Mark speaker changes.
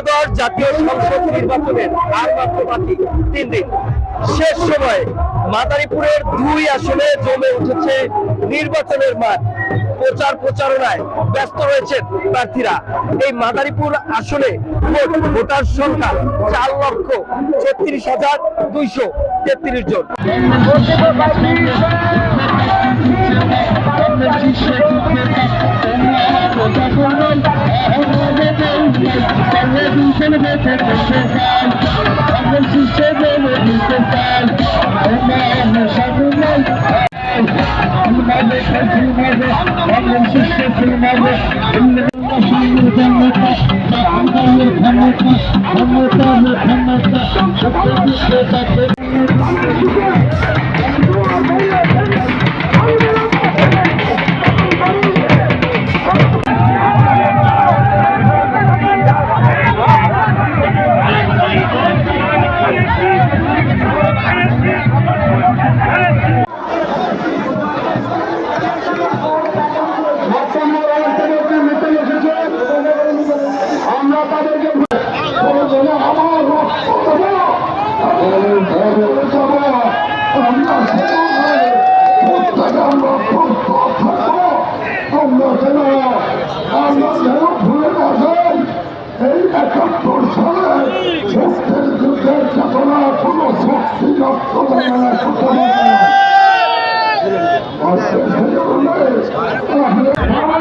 Speaker 1: ত্রয়োদশ জাতীয় সংসদ নির্বাচনের আর মাত্র বাকি 3 দিন। শেষ সময়ে মাদারীপুরের 2 আসনে জমে উঠেছে নির্বাচনের মাঠ। প্রচারণায় ব্যস্ত রয়েছেন প্রার্থীরা। এই মাদারীপুর আসনে ভোটার সংখ্যা 4,36,233 জন।
Speaker 2: এই ৭১ সালে মুক্তির যুদ্ধের চেতনা কোন শক্তি নষ্ট করতে পারে না।